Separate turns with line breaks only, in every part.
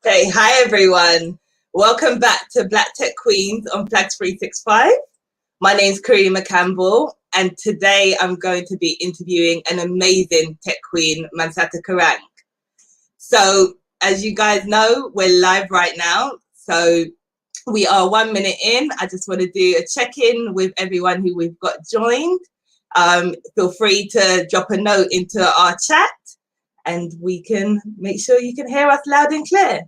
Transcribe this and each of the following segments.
Okay, hi everyone. Welcome back to Black Tech Queens on Flags 365. My name's Karimah Campbell, and today I'm going to be interviewing an amazing tech queen, Mansata Kurang. So, as you guys know, we're live right now. So, we are 1 minute in. I just want to do a check-in with everyone who we've got joined. Feel free to drop a note into our chat, and we can make sure you can hear us loud and clear.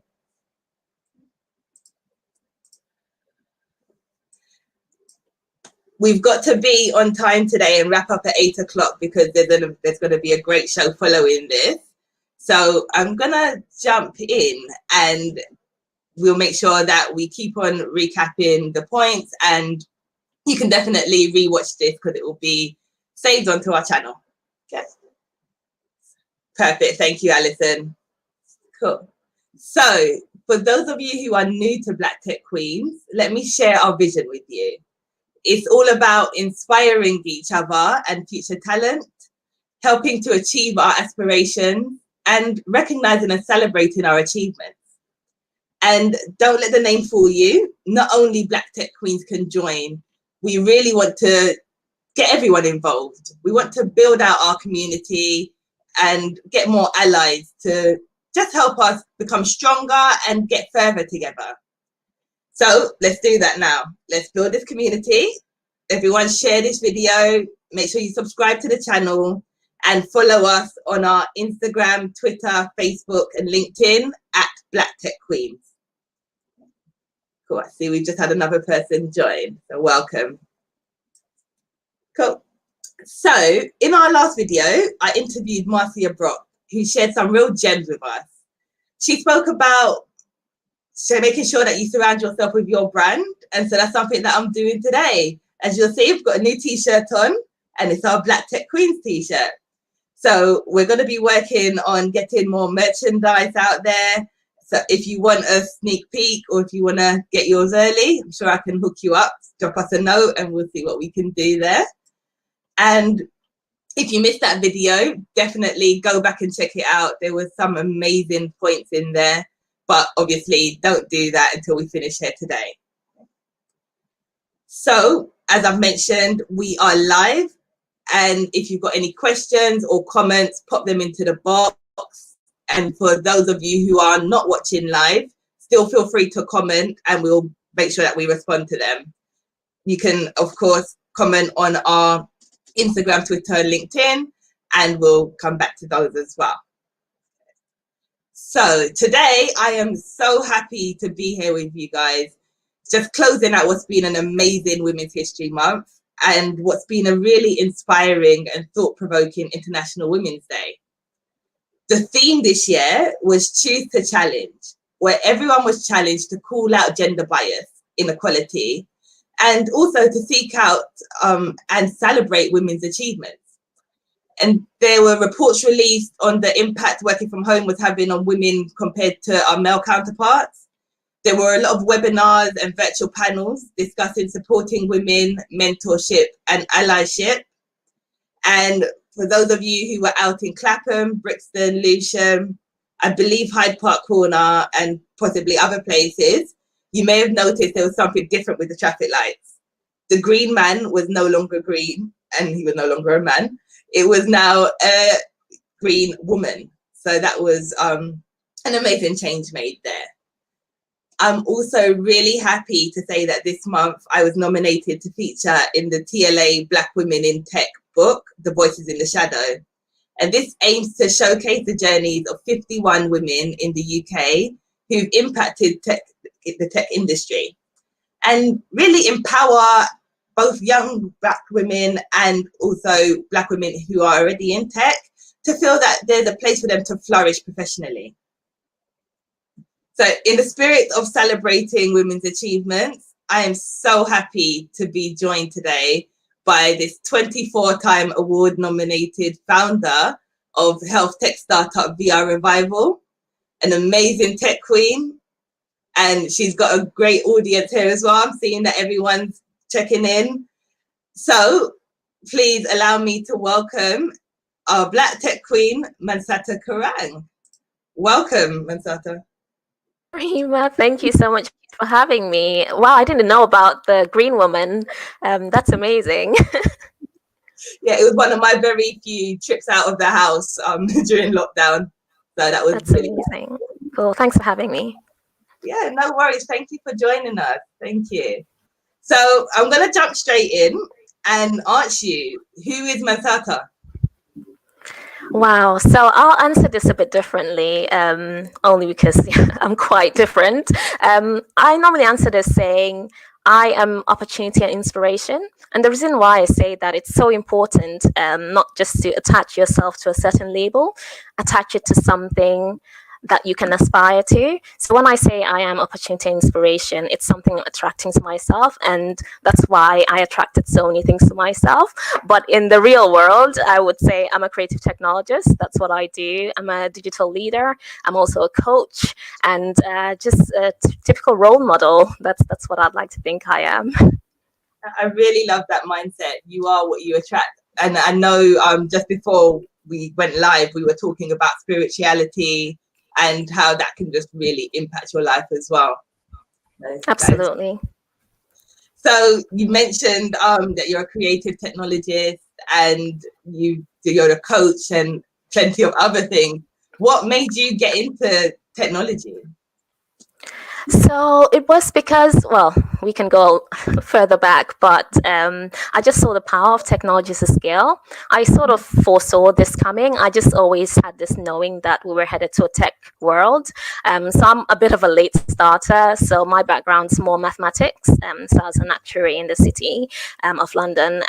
We've got to be on time today and wrap up at 8 o'clock because there's going to be a great show following this. So I'm going to jump in and we'll make sure that we keep on recapping the points, and you can definitely rewatch this because it will be saved onto our channel. Okay. Perfect. Thank you, Alison. Cool. So for those of you who are new to Black Tech Queens, let me share our vision with you. It's all about inspiring each other and future talent, helping to achieve our aspirations, and recognizing and celebrating our achievements. And don't let the name fool you. Not only Black Tech Queens can join, we really want to get everyone involved. We want to build out our community and get more allies to just help us become stronger and get further together. So let's do that now. Let's build this community. Everyone share this video. Make sure you subscribe to the channel and follow us on our Instagram, Twitter, Facebook, and LinkedIn at Black Tech Queens. Cool. I see we just had another person join. So welcome. Cool. So in our last video, I interviewed Marcia Brock, who shared some real gems with us. She spoke about making sure that you surround yourself with your brand. And so that's something that I'm doing today. As you'll see, we've got a new t-shirt on, and it's our Black Tech Queens t-shirt. So we're going to be working on getting more merchandise out there. So if you want a sneak peek or if you want to get yours early, I'm sure I can hook you up. Drop us a note and we'll see what we can do there. And if you missed that video, definitely go back and check it out. There was some amazing points in there. But obviously, don't do that until we finish here today. So, as I've mentioned, we are live. And if you've got any questions or comments, pop them into the box. And for those of you who are not watching live, still feel free to comment and we'll make sure that we respond to them. You can, of course, comment on our Instagram, Twitter, and LinkedIn, and we'll come back to those as well. So today I am so happy to be here with you guys, just closing out what's been an amazing Women's History Month and what's been a really inspiring and thought-provoking International Women's Day. The theme this year was Choose to Challenge, where everyone was challenged to call out gender bias, inequality, and also to seek out and celebrate women's achievements. And there were reports released on the impact working from home was having on women compared to our male counterparts. There were a lot of webinars and virtual panels discussing supporting women, mentorship, and allyship. And for those of you who were out in Clapham, Brixton, Lewisham, I believe Hyde Park Corner, and possibly other places, you may have noticed there was something different with the traffic lights. The green man was no longer green, and he was no longer a man. It was now a green woman. So that was an amazing change made there. I'm also really happy to say that this month I was nominated to feature in the TLA Black Women in Tech book, The Voices in the Shadow. And this aims to showcase the journeys of 51 women in the UK who've impacted the tech industry and really empower both young Black women and also Black women who are already in tech to feel that there's a place for them to flourish professionally. So in the spirit of celebrating women's achievements, I am so happy to be joined today by this 24-time award-nominated founder of health tech startup VR Revival, an amazing tech queen, and she's got a great audience here as well. I'm seeing that everyone's checking in. So please allow me to welcome our Black Tech Queen, Mansata Kurang. Welcome, Mansata.
Karimah, thank you so much for having me. Wow, I didn't know about the green woman. That's amazing.
Yeah, it was one of my very few trips out of the house during lockdown. So that was
That's
really,
amazing. Cool. Thanks for having me.
yeah, no worries. Thank you for joining us. Thank you. So I'm going to jump straight in and ask you, who is Mansata?
Wow. So I'll answer this a bit differently, only because I'm quite different. I normally answer this saying, I am opportunity and inspiration. And the reason why I say that it's so important, not just to attach yourself to a certain label, attach it to something that you can aspire to. So when I say I am opportunity and inspiration, it's something attracting to myself, and that's why I attracted so many things to myself. But in the real world, I would say I'm a creative technologist. That's what I do. I'm a digital leader. I'm also a coach, and just a typical role model. That's what I'd like to think I am.
I really love that mindset. You are what you attract. And I know just before we went live, we were talking about spirituality and how that can just really impact your life as well.
Absolutely.
So you mentioned that you're a creative technologist and you're a coach and plenty of other things. What made you get into technology?
So it was because, well, we can go further back, but I just saw the power of technology as a scale. I sort of foresaw this coming. I just always had this knowing that we were headed to a tech world. So I'm a bit of a late starter. So my background's more mathematics. So I was an actuary in the city of London.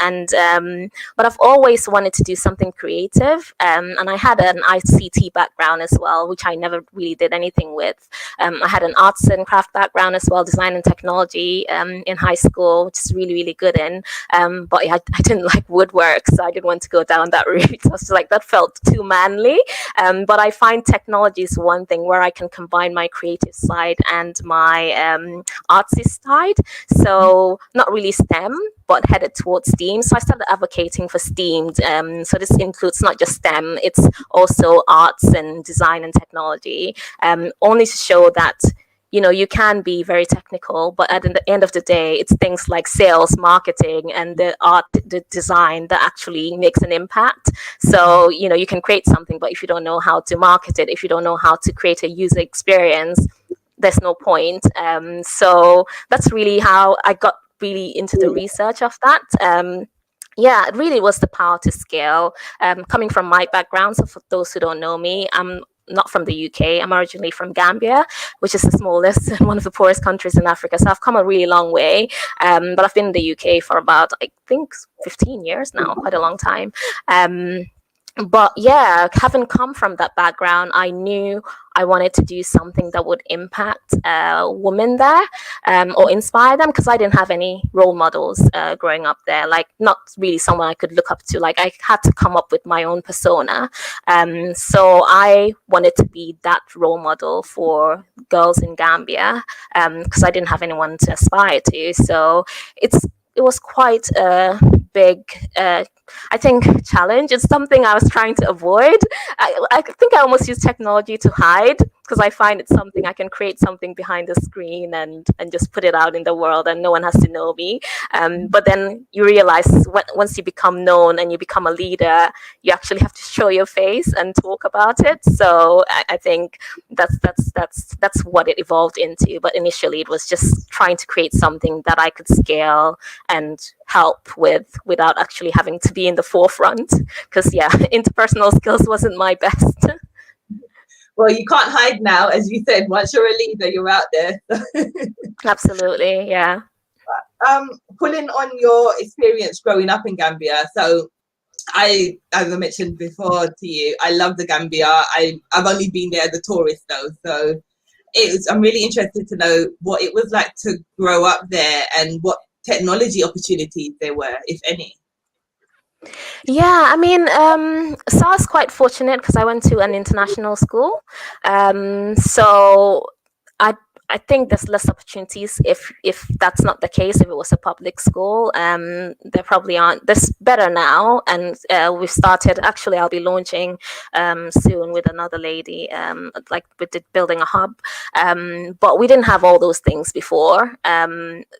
But I've always wanted to do something creative. And I had an ICT background as well, which I never really did anything with. I had an arts and craft background as well, design and technology in high school, which is really, really good in. But yeah, I didn't like woodwork, so I didn't want to go down that route. I was like, that felt too manly. But I find technology is one thing where I can combine my creative side and my artsy side. So not really STEM, but headed towards STEAM. So I started advocating for STEAM. So this includes not just STEM, it's also arts and design and technology, only to show that you can be very technical, but at the end of the day, it's things like sales, marketing, and the art, the design that actually makes an impact. So you can create something, but if you don't know how to market it, if you don't know how to create a user experience, there's no point. So that's really how I got really into the research of that. Yeah, it really was the power to scale. Coming from my background, so for those who don't know me, I'm not from the UK. I'm originally from Gambia, which is the smallest and one of the poorest countries in Africa. So I've come a really long way. But I've been in the UK for about, I think, 15 years now, quite a long time. But yeah, having come from that background, I knew I wanted to do something that would impact women there, or inspire them, because I didn't have any role models growing up there. Like, not really someone I could look up to. Like, I had to come up with my own persona. So I wanted to be that role model for girls in Gambia, because I didn't have anyone to aspire to. So it was quite a big I think challenge. It's something I was trying to avoid. I think I almost use technology to hide, because I find it's something I can create something behind the screen and just put it out in the world, and no one has to know me. But then you realize once you become known and you become a leader, you actually have to show your face and talk about it. So I think that's what it evolved into. But initially, it was just trying to create something that I could scale and help with without actually having to be in the forefront, because yeah, interpersonal skills wasn't my best.
Well, you can't hide now, as you said. Once you're a leader, you're out there.
Absolutely, yeah.
Pulling on your experience growing up in Gambia, so as I mentioned before to you, I love the Gambia. I've only been there as a tourist though, so I'm really interested to know what it was like to grow up there and what technology opportunities there were, if any.
Yeah, I mean, so I was quite fortunate because I went to an international school. So I I think there's less opportunities if that's not the case. If it was a public school, there probably aren't. There's better now, and we've started. Actually, I'll be launching soon with another lady, like with building a hub. But we didn't have all those things before,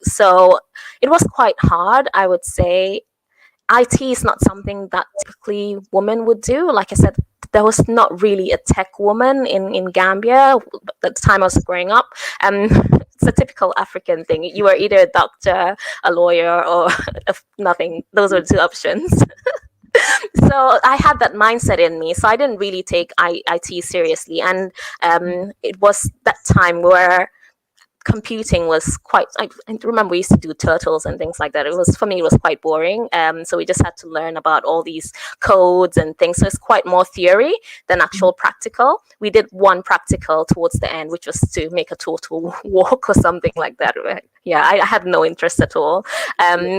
so it was quite hard, I would say. IT is not something that typically women would do. Like I said, there was not really a tech woman in Gambia at the time I was growing up. It's a typical African thing. You were either a doctor, a lawyer, or nothing. Those were the two options. So I had that mindset in me. So I didn't really take IT seriously. And it was that time where computing was quite, I remember we used to do turtles and things like that. It was, for me, it was quite boring. So we just had to learn about all these codes and things. So it's quite more theory than actual practical. We did one practical towards the end, which was to make a total walk or something like that. Yeah, I had no interest at all.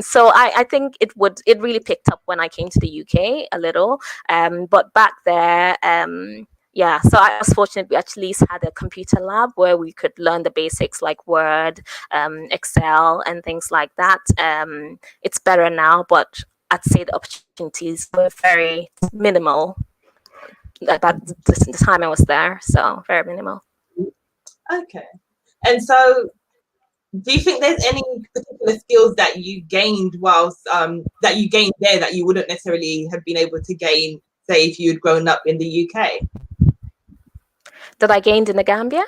So I think it really picked up when I came to the UK a little. But back there, yeah, so I was fortunate we actually had a computer lab where we could learn the basics like Word, Excel, and things like that. It's better now, but I'd say the opportunities were very minimal at the time I was there, so very minimal.
Okay. And so do you think there's any particular skills that you gained whilst that you gained there that you wouldn't necessarily have been able to gain, say, if you'd grown up in the UK?
That I gained in the Gambia?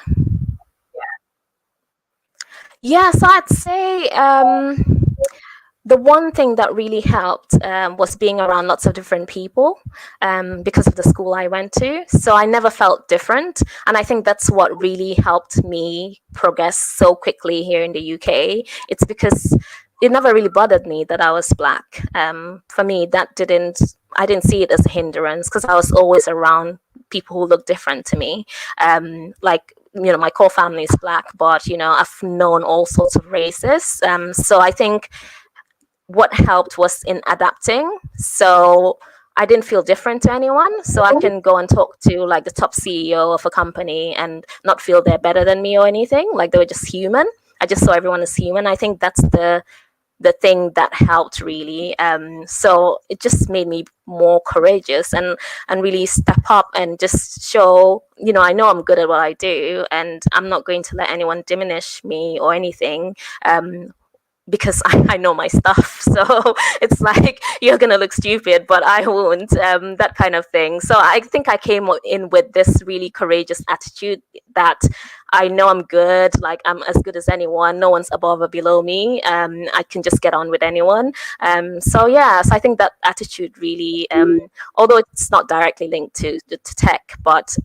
Yeah, so I'd say the one thing that really helped was being around lots of different people because of the school I went to. So I never felt different. And I think that's what really helped me progress so quickly here in the UK. It's because it never really bothered me that I was Black. For me, I didn't see it as a hindrance because I was always around people who look different to me. Like, my core family is Black, but, I've known all sorts of races. So I think what helped was in adapting. So I didn't feel different to anyone. So I can go and talk to like the top CEO of a company and not feel they're better than me or anything. Like they were just human. I just saw everyone as human. I think that's the thing that helped really. So it just made me more courageous and really step up and just show, I know I'm good at what I do and I'm not going to let anyone diminish me or anything. Because I know my stuff. So it's like, you're going to look stupid, but I won't, that kind of thing. So I think I came in with this really courageous attitude that I know I'm good, like I'm as good as anyone. No one's above or below me. I can just get on with anyone. So I think that attitude really, although it's not directly linked to tech, but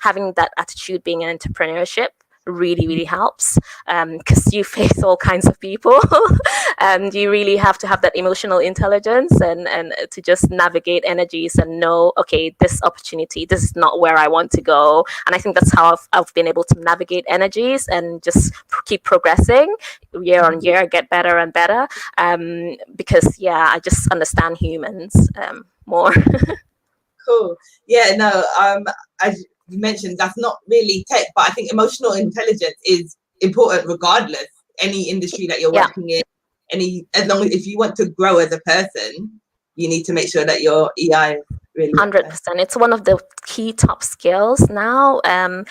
having that attitude being an entrepreneurship really helps because you face all kinds of people and you really have to have that emotional intelligence and to just navigate energies and know, okay, this opportunity, this is not where I want to go. And I think that's how I've been able to navigate energies and just keep progressing year on year, get better and better, because I just understand humans more.
Cool. Yeah, no, as you mentioned, that's not really tech, but I think emotional intelligence is important regardless, any industry that you're working in, as long as if you want to grow as a person, you need to make sure that your EI really
100%. It's one of the key top skills now. I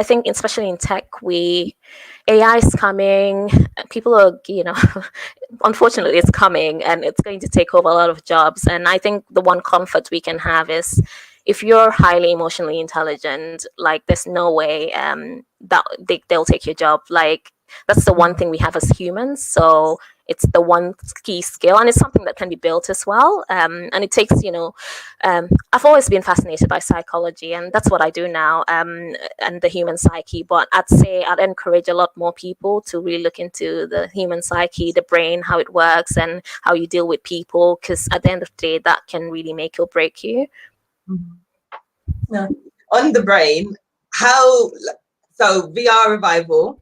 think especially in tech, AI is coming. People are, unfortunately, it's coming and it's going to take over a lot of jobs. And I think the one comfort we can have is if you're highly emotionally intelligent, like there's no way that they'll take your job. Like that's the one thing we have as humans. So it's the one key skill, and it's something that can be built as well. And it takes, I've always been fascinated by psychology, and that's what I do now, and the human psyche. But I'd say I'd encourage a lot more people to really look into the human psyche, the brain, how it works, and how you deal with people, because at the end of the day, that can really make or break you.
Yeah. On the brain, so VR revival,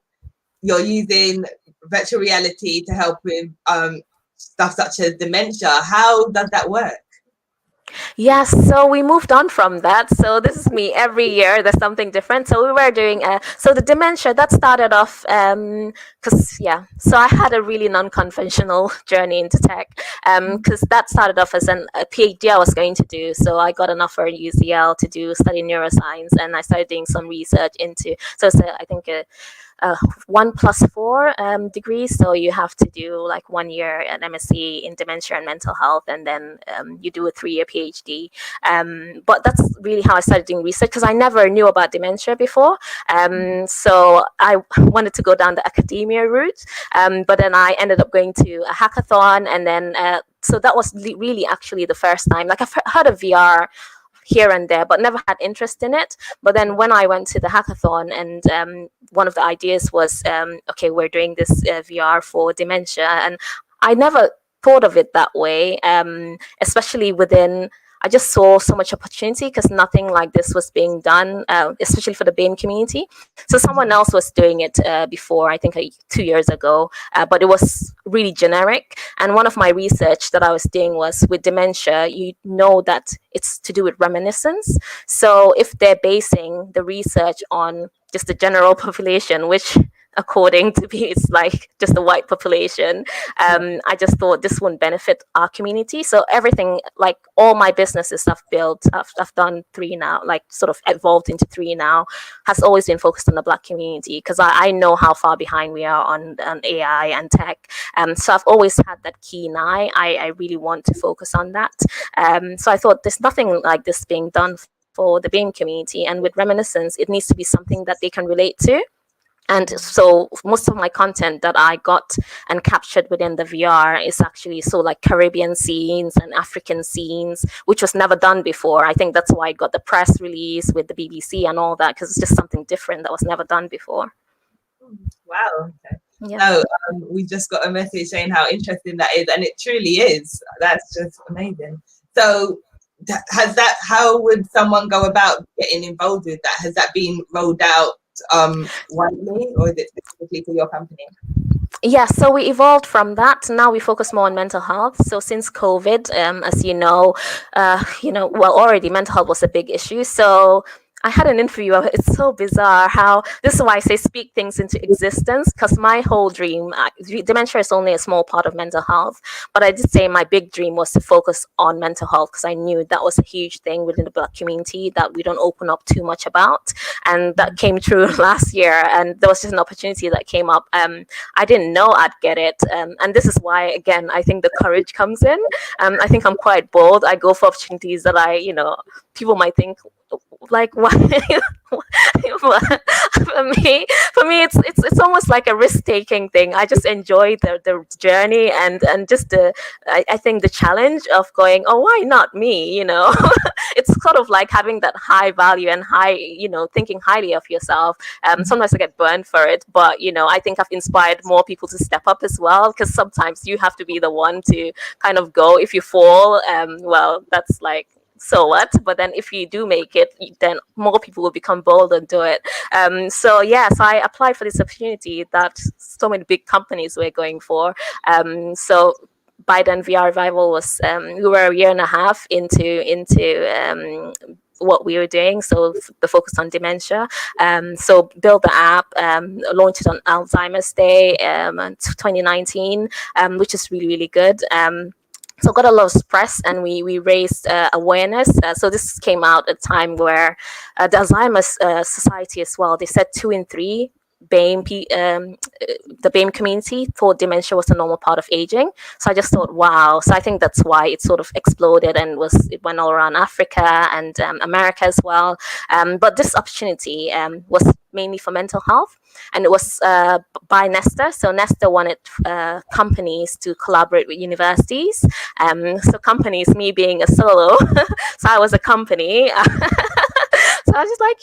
you're using virtual reality to help with stuff such as dementia. How does that work?
Yes, so we moved on from that. So this is me. Every year there's something different. So we were doing so the dementia that started off because yeah. So I had a really non-conventional journey into tech because that started off as a PhD I was going to do. So I got an offer at UCL to study neuroscience, and I started doing some research into. So it's I think a 1+4 degree. So you have to do like 1 year at MSc in dementia and mental health, and then you do a 3-year PhD. But that's really how I started doing research because I never knew about dementia before. So I wanted to go down the academia route, but then I ended up going to a hackathon, and then so that was really actually the first time. Like I've heard of VR here and there, but never had interest in it. But then when I went to the hackathon, and one of the ideas was, okay, we're doing this VR for dementia, and I never thought of it that way, especially within. I just saw so much opportunity because nothing like this was being done, especially for the BAME community. So someone else was doing it before, I think 2 years ago, but it was really generic. And one of my research that I was doing was with dementia, you know that it's to do with reminiscence. So if they're basing the research on just the general population, which according to me it's like just the white population, I just thought this wouldn't benefit our community. So everything, like all my businesses I've done 3 now, like sort of evolved into 3 now, has always been focused on the Black community because I know how far behind we are on AI and tech. So I've always had that keen eye. I really want to focus on that. So I thought there's nothing like this being done for the BAME community, and with reminiscence, it needs to be something that they can relate to. And so most of my content that I got and captured within the VR is actually so like Caribbean scenes and African scenes, which was never done before. I think that's why I got the press release with the BBC and all that, because it's just something different that was never done before.
Wow. Okay.
Yeah.
No, we just got a message saying how interesting that is, and it truly is. That's just amazing. So how would someone go about getting involved with that? Has that been rolled out widely, or is it specifically for your company?
Yeah, so we evolved from that. Now we focus more on mental health. So since COVID, as well, already mental health was a big issue. So I had an interview. It's so bizarre how this is why I say speak things into existence, because my whole dream, dementia is only a small part of mental health, but I did say my big dream was to focus on mental health because I knew that was a huge thing within the Black community that we don't open up too much about, and that came true last year. And there was just an opportunity that came up. I didn't know I'd get it, and this is why again I think the courage comes in. I think I'm quite bold. I go for opportunities that people might think like why for me it's almost like a risk-taking thing. I just enjoy the journey and just I think the challenge of going, oh, why not me, it's sort of like having that high value and high, thinking highly of yourself. Sometimes I get burned for it, but I think I've inspired more people to step up as well, because sometimes you have to be the one to kind of go. If you fall, well, that's like, so what? But then if you do make it, then more people will become bold and do it. So I applied for this opportunity that so many big companies were going for. So by then VR Revival was, we were a year and a half into what we were doing, so the focus on dementia. So build the app, launched it on Alzheimer's Day 2019, which is really, really good. So got a lot of press, and we raised awareness. So this came out at a time where the Alzheimer's Society as well, they said 2 in 3 BAME, the BAME community thought dementia was a normal part of aging. So I just thought, wow. So I think that's why it sort of exploded and it went all around Africa and America as well. But this opportunity was mainly for mental health, and it was by Nesta. So Nesta wanted companies to collaborate with universities. So companies, me being a solo, so I was a company. So I was just like,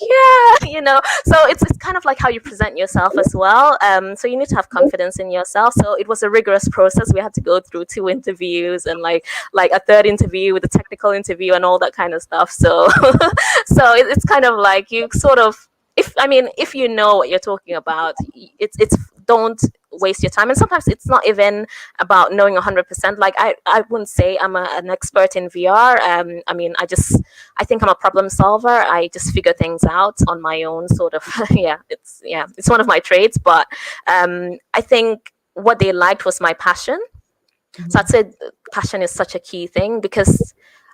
so it's kind of like how you present yourself as well. So you need to have confidence in yourself. So it was a rigorous process. We had to go through 2 interviews and like a 3rd interview with a technical interview and all that kind of stuff. So, so it's kind of like you sort of, if you know what you're talking about, it's don't waste your time. And sometimes it's not even about knowing 100%. Like I wouldn't say I'm an expert in VR. I mean, I think I'm a problem solver. I just figure things out on my own, sort of. It's one of my traits. But I think what they liked was my passion. So I'd say passion is such a key thing, because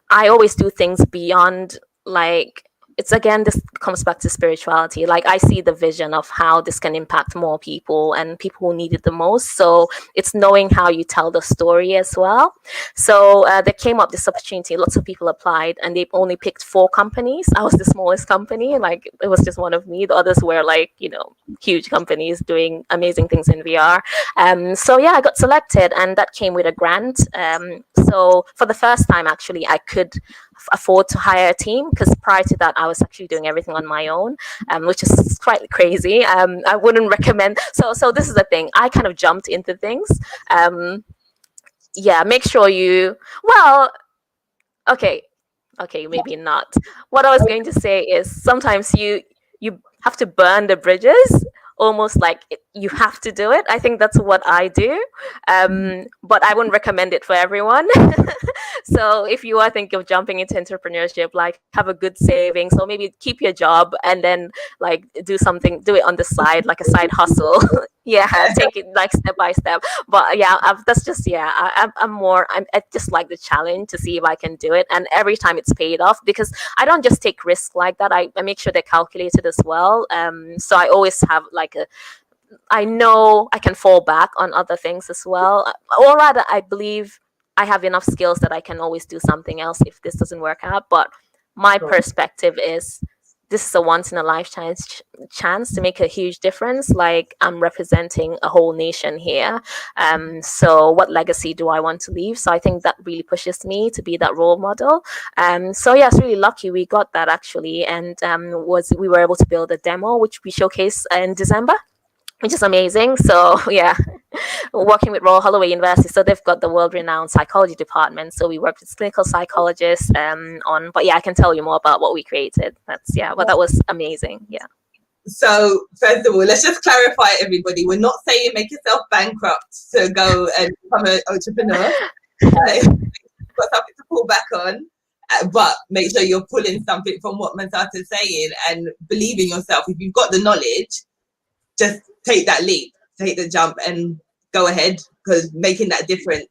I always do things beyond, like, it's, again, this comes back to spirituality. Like, I see the vision of how this can impact more people and people who need it the most. So it's knowing how you tell the story as well. So there came up this opportunity. Lots of people applied, and they only picked 4 companies. I was the smallest company. Like, it was just one of me. The others were, like, huge companies doing amazing things in VR. So yeah, I got selected, and that came with a grant. So for the first time, actually, I could afford to hire a team, because prior to that I was actually doing everything on my own, which is quite crazy. I wouldn't recommend. So this is the thing, I kind of jumped into things. Make sure you, well, okay, maybe not. What I was going to say is, sometimes you have to burn the bridges, almost like you have to do it. I think that's what I do, but I wouldn't recommend it for everyone. So if you are thinking of jumping into entrepreneurship, like, have a good savings, or maybe keep your job and then, like, do it on the side, like a side hustle. Take it, like, step by step. But that's just, I just like the challenge to see if I can do it, and every time it's paid off, because I don't just take risks like that. I make sure they're calculated as well. So I always have, like, I know I can fall back on other things as well, or rather, I believe I have enough skills that I can always do something else if this doesn't work out. But my perspective is, this is a once in a lifetime chance to make a huge difference. Like, I'm representing a whole nation here. So what legacy do I want to leave? So I think that really pushes me to be that role model. So yeah, it's really lucky we got that, actually. And we were able to build a demo, which we showcased in December, which is amazing. So yeah, working with Royal Holloway University, so they've got the world-renowned psychology department. So we worked with clinical psychologists but yeah, I can tell you more about what we created. But that was amazing. Yeah.
So first of all, let's just clarify, everybody. We're not saying make yourself bankrupt to go and become an entrepreneur. You've got something to pull back on. But make sure you're pulling something from what Mansata's saying and believe in yourself. If you've got the knowledge, just take that leap, take the jump, and go ahead, because making that difference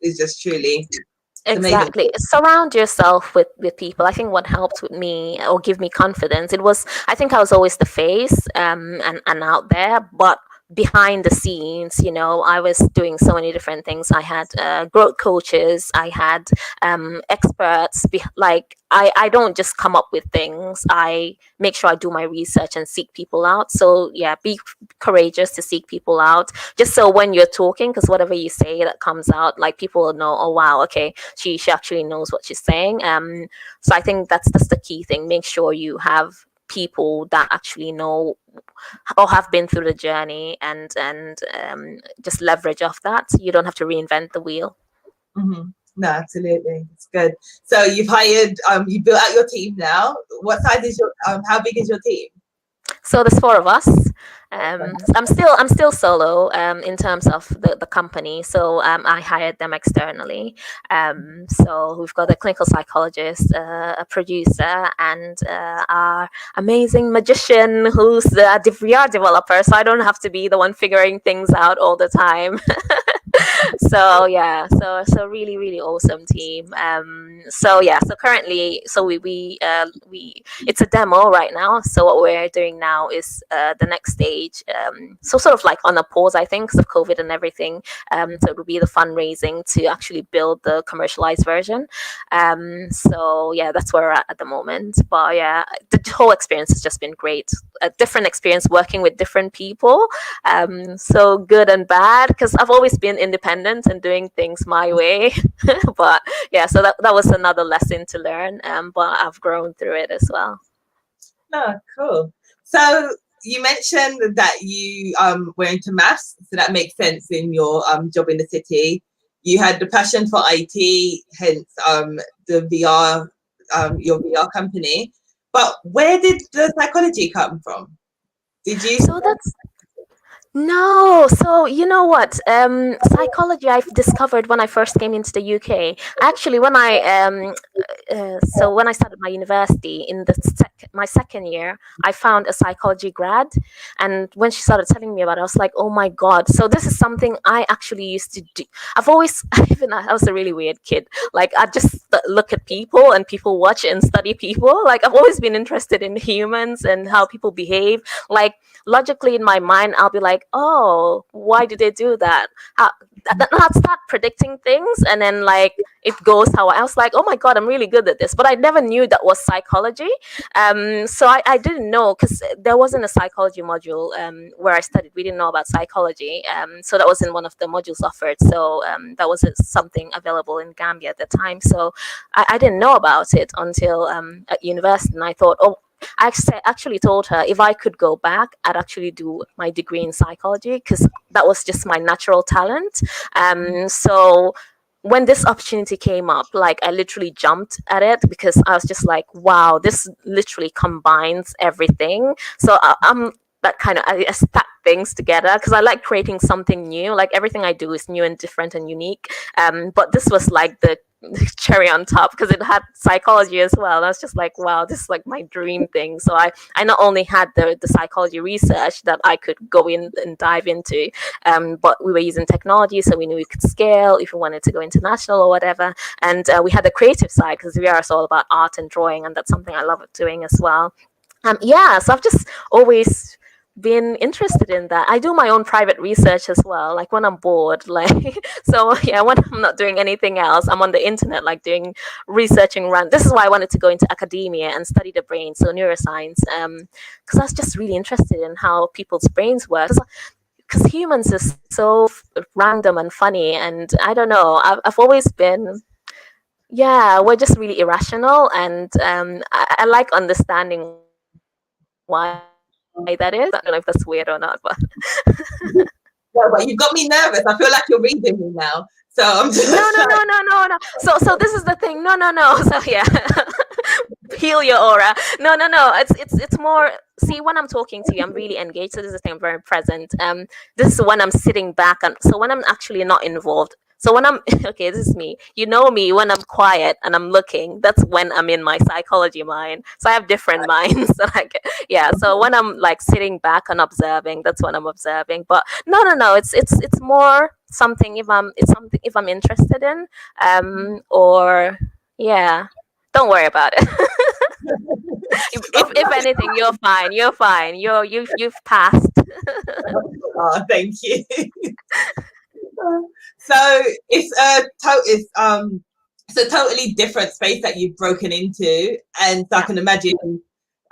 is just truly
exactly amazing. Surround yourself with people. I think what helped with me, or give me confidence, I think I was always the face and out there, but behind the scenes, I was doing so many different things. I had growth coaches, I had experts. I don't just come up with things. I make sure I do my research and seek people out. So yeah, be courageous to seek people out, just so when you're talking, because whatever you say that comes out, like, people will know, oh wow, okay, she actually knows what she's saying. So I think that's the key thing. Make sure you have people that actually know or have been through the journey, and just leverage off that. You don't have to reinvent the wheel.
Mm-hmm. No, absolutely, it's good. So you've hired, you built out your team now. What size is your how big is your team?
So there's 4 of us. I'm still solo in terms of the company. So I hired them externally. So we've got a clinical psychologist, a producer, and our amazing magician who's a VR developer. So I don't have to be the one figuring things out all the time. So yeah, so really, really awesome team. So currently, we it's a demo right now. So what we're doing now is the next stage. So sort of like on a pause, I think, because of COVID and everything. So it will be the fundraising to actually build the commercialized version. So yeah, that's where we're at the moment. But yeah, the whole experience has just been great. A different experience working with different people. So good and bad, because I've always been independent and doing things my way. But yeah, so that was another lesson to learn. But I've grown through it as well.
Oh, cool. So you mentioned that you were into maths, so that makes sense in your job in the city. You had the passion for IT, hence the VR, your VR company. But where did the psychology come from? Did you?
So No, so you know what? Psychology I've discovered when I first came into the UK. Actually, when I so when I started my university in the my second year, I found a psychology grad, and when she started telling me about it, I was like, oh my god! So this is something I actually used to do. I've always, even I was a really weird kid. Like I just look at people and people watch and study people. Like I've always been interested in humans and how people behave. Like logically in my mind, I'll be like, oh, why did they do that? How, I'll start predicting things, and then like it goes how I was like, oh my god, I'm really good at this. But I never knew that was psychology. So I didn't know because there wasn't a psychology module where I studied. We didn't know about psychology. So that wasn't one of the modules offered. So that was something available in Gambia at the time. So I didn't know about it until at university, and I thought, oh, actually told her if I could go back, I'd actually do my degree in psychology because that was just my natural talent. So when this opportunity came up, like I literally jumped at it because I was just like, wow, this literally combines everything. So I'm that kind of, I stack things together because I like creating something new. Like everything I do is new and different and unique. But this was like the cherry on top because it had psychology as well. And I was just like, wow, this is like my dream thing. So I not only had the psychology research that I could go in and dive into, but we were using technology, so we knew we could scale if we wanted to go international or whatever. And we had the creative side because we are all about art and drawing, and that's something I love doing as well. Yeah, so I've just always been interested in that. I do my own private research as well, like when I'm bored, like so yeah, when I'm not doing anything else, I'm on the internet like doing researching run. This is why I wanted to go into academia and study the brain, so neuroscience, because I was just really interested in how people's brains work. Because humans are so random and funny, and I don't know, I've always been, yeah, we're just really irrational, and I like understanding why that is. I don't know if that's weird or not, but
Yeah, but you've got me nervous. I feel like you're reading me now. So I'm
no,
just
no,
like,
no, no, no, no. So this is the thing. No, no, no. So yeah, heal your aura. No, no, no. It's more. See, when I'm talking to you, I'm really engaged. So this is the thing. I'm very present. This is when I'm sitting back, and so when I'm actually not involved. So when I'm okay, this is me. You know me when I'm quiet and I'm looking. That's when I'm in my psychology mind. So I have different minds. Like yeah. So when I'm like sitting back and observing, that's when I'm observing. But no, no, no. It's more something if I'm interested in, or yeah. Don't worry about it. If anything, you're fine. You're fine. You've passed.
oh, thank you. So it's a totally different space that you've broken into, and so I
Yeah.
can imagine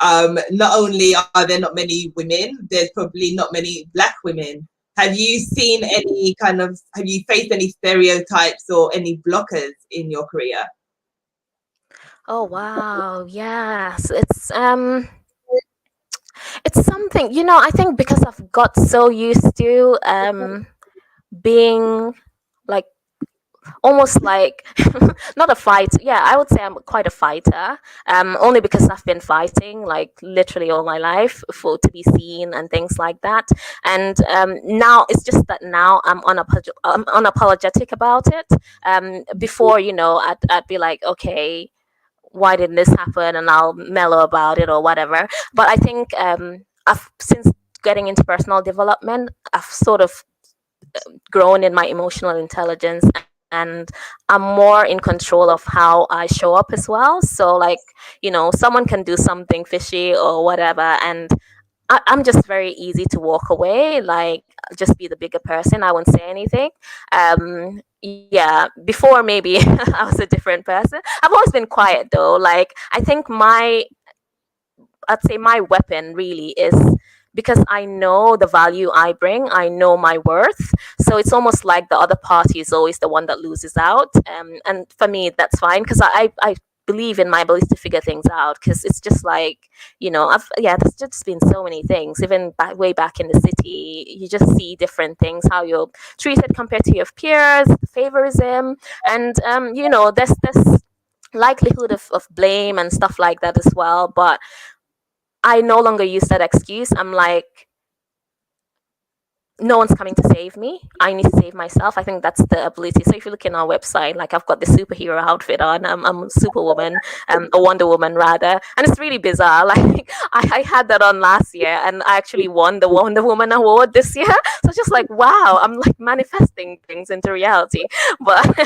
not only are there not many women, there's probably not many Black women. Have you seen any have you faced any stereotypes or any blockers in your career?
Oh wow. Yes. It's something, I think because I've got so used to being like almost like not a fighter. Yeah, I would say I'm quite a fighter. Only because I've been fighting like literally all my life for to be seen and things like that. And now it's just that now I'm unapologetic about it. Before, I'd be like, okay, why didn't this happen? And I'll mellow about it or whatever. But I think I've since getting into personal development, I've sort of grown in my emotional intelligence, and I'm more in control of how I show up as well. So like, someone can do something fishy or whatever, and I'm just very easy to walk away, like just be the bigger person. I won't say anything. Yeah, before maybe I was a different person. I've always been quiet though. Like I think I'd say my weapon really is because I know the value I bring, I know my worth. So it's almost like the other party is always the one that loses out. And for me, that's fine because I believe in my ability to figure things out because it's just like, there's just been so many things. Even way back in the city, you just see different things, how you're treated compared to your peers, favorism, and, there's this likelihood of blame and stuff like that as well. But I no longer use that excuse. I'm like, no one's coming to save me. I need to save myself. I think that's the ability. So if you look in our website, like I've got the superhero outfit on. I'm Superwoman, a Wonder Woman rather, and it's really bizarre. Like I had that on last year, and I actually won the Wonder Woman award this year. So it's just like wow, I'm like manifesting things into reality. But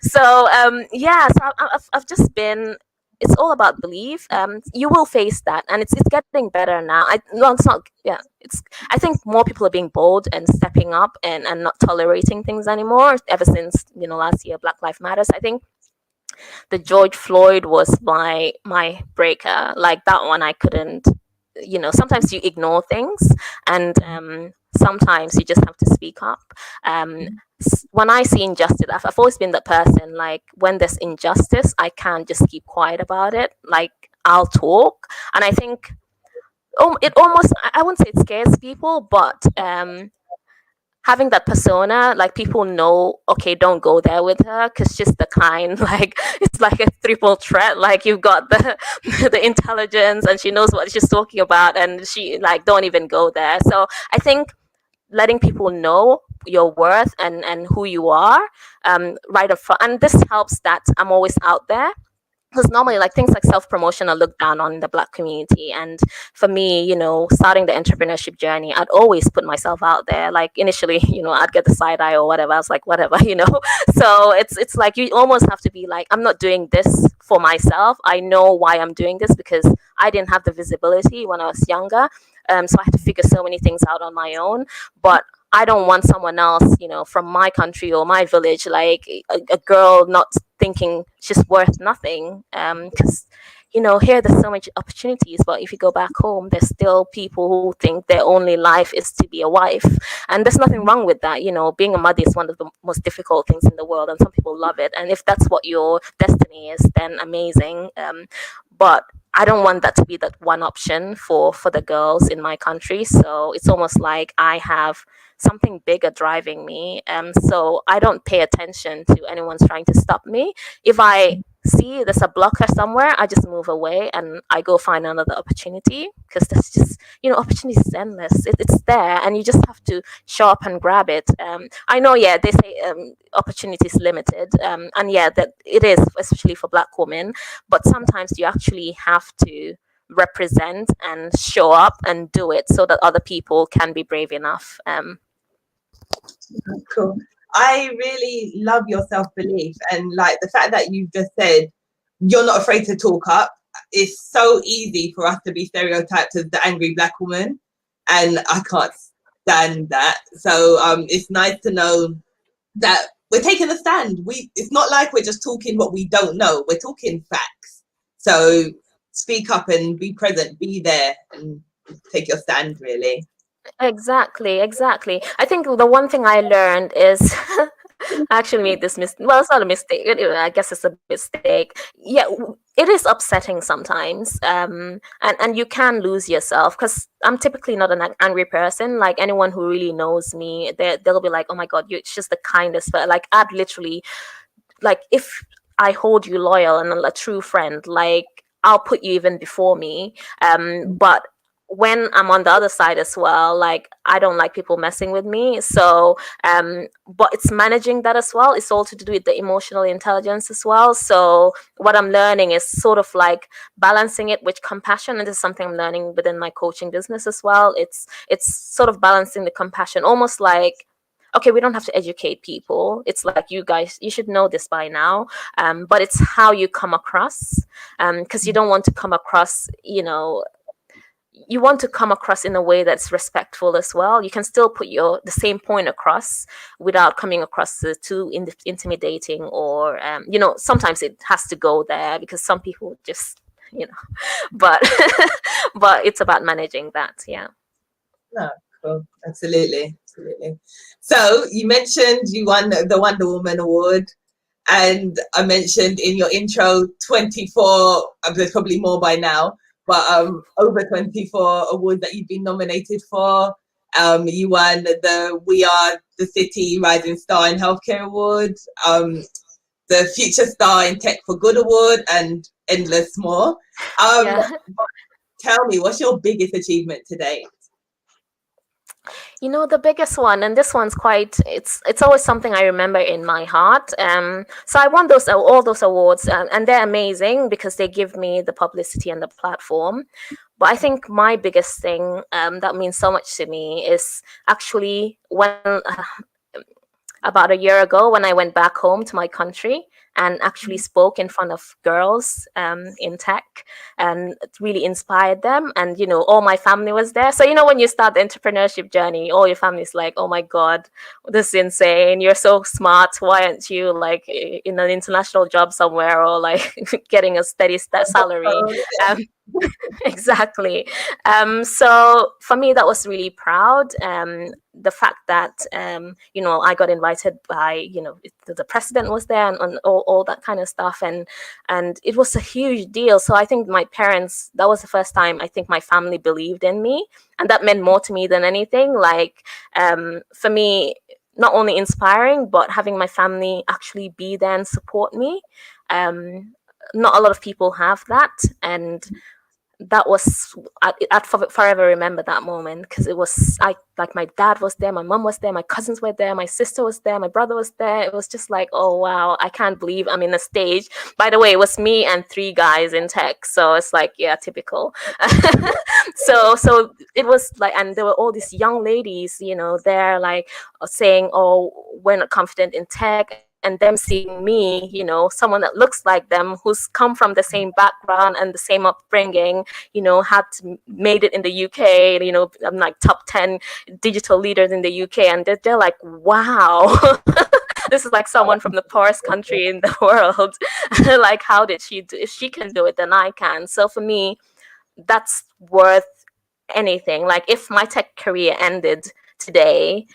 so yeah, so I've just been, it's all about belief. You will face that, and it's getting better now. No, it's not. Yeah, it's. I think more people are being bold and stepping up and not tolerating things anymore. Ever since last year, Black Lives Matters. I think the George Floyd was my breaker. Like that one, I couldn't. Sometimes you ignore things, and sometimes you just have to speak up. When I see injustice, I've always been that person. Like when there's injustice, I can't just keep quiet about it. Like I'll talk, and I think it almost, I wouldn't say it scares people, but having that persona, like people know, okay, don't go there with her because she's the kind, like it's like a triple threat. Like you've got the the intelligence, and she knows what she's talking about, and she like don't even go there. So I think letting people know your worth and who you are, right up front, and this helps that I'm always out there, because normally like things like self-promotion are looked down on in the Black community. And for me, starting the entrepreneurship journey, I'd always put myself out there. Like initially, I'd get the side eye or whatever. I was like, whatever. So it's like you almost have to be like, I'm not doing this for myself. I know why I'm doing this, because I didn't have the visibility when I was younger. So I had to figure so many things out on my own. But I don't want someone else, from my country or my village, like a girl not thinking she's worth nothing. Because, here there's so much opportunities, but if you go back home, there's still people who think their only life is to be a wife. And there's nothing wrong with that. Being a mother is one of the most difficult things in the world, and some people love it. And if that's what your destiny is, then amazing. But I don't want that to be that one option for the girls in my country. So it's almost like I have something bigger driving me. So I don't pay attention to anyone's trying to stop me. If I see there's a blocker somewhere, I just move away and I go find another opportunity, because there's just, opportunity is endless. It's there, and you just have to show up and grab it. I know, yeah, they say opportunity is limited, and yeah, that it is, especially for Black women. But sometimes you actually have to represent and show up and do it so that other people can be brave enough.
Cool. I really love your self-belief, and like the fact that you've just said you're not afraid to talk up. It's so easy for us to be stereotyped as the angry Black woman, and I can't stand that. So it's nice to know that we're taking a stand. It's not like we're just talking what we don't know. We're talking facts. So speak up and be present, be there, and take your stand, really.
Exactly. I think the one thing I learned is I actually made this mistake. Well, it's not a mistake. I guess it's a mistake. Yeah, it is upsetting sometimes, and you can lose yourself, because I'm typically not an angry person. Like anyone who really knows me, they'll be like, "Oh my God, you're just the kindest." But like, I'd literally, like, if I hold you loyal and a true friend, like I'll put you even before me. But when I'm on the other side as well, like I don't like people messing with me. So but it's managing that as well. It's all to do with the emotional intelligence as well. So what I'm learning is sort of like balancing it with compassion, and this is something I'm learning within my coaching business as well. It's sort of balancing the compassion, almost like, okay, we don't have to educate people. It's like, you guys, you should know this by now. But it's how you come across, because you don't want to come across, you want to come across in a way that's respectful as well. You can still put the same point across without coming across too intimidating, or sometimes it has to go there because some people just, but but it's about managing that. Yeah.
No, cool. Absolutely. So you mentioned you won the Wonder Woman award, and I mentioned in your intro 24, there's probably more by now, but over 24 awards that you've been nominated for. You won the We Are the City Rising Star in Healthcare Award, the Future Star in Tech for Good Award, and endless more.
Yeah.
Tell me, what's your biggest achievement to date?
The biggest one, and this one's quite, it's always something I remember in my heart. So I won those all those awards, and they're amazing because they give me the publicity and the platform. But I think my biggest thing that means so much to me is actually when about a year ago when I went back home to my country and actually spoke in front of girls in tech, and it really inspired them. And, all my family was there. So, when you start the entrepreneurship journey, all your family's like, oh my God, this is insane. You're so smart. Why aren't you like in an international job somewhere, or like getting a steady salary? Um, exactly. So for me, that was really proud. The fact that I got invited by the president was there, and all that kind of stuff, and it was a huge deal. So I think my parents, that was the first time I think my family believed in me, and that meant more to me than anything. Like for me, not only inspiring, but having my family actually be there and support me. Not a lot of people have that, and that was I'd forever remember that moment, because it was like my dad was there, my mom was there, my cousins were there, my sister was there, my brother was there. It was just like, oh wow, I can't believe I'm in a stage. By the way, it was me and three guys in tech, so it's like, yeah, typical. So it was like, and there were all these young ladies, there, like saying, oh, we're not confident in tech, and them seeing me, someone that looks like them, who's come from the same background and the same upbringing, had made it in the UK. I'm like top 10 digital leaders in the UK, and they're like, wow. This is like someone from the poorest country in the world. Like, how did she do? If she can do it, then I can. So for me, that's worth anything. Like, if my tech career ended today,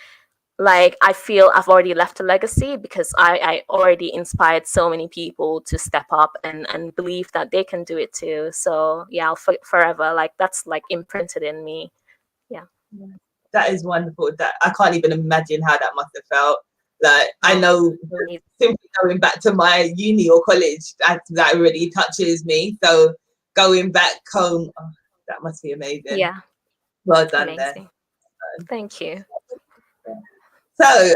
like, I feel I've already left a legacy, because I already inspired so many people to step up and believe that they can do it too. So yeah, I'll forever, like, that's like imprinted in me. Yeah.
That is wonderful. That I can't even imagine how that must have felt. Like, I know simply going back to my uni or college, that really touches me. So going back home, oh, that must be amazing.
Yeah.
Well done.
Amazing.
There.
Thank you.
So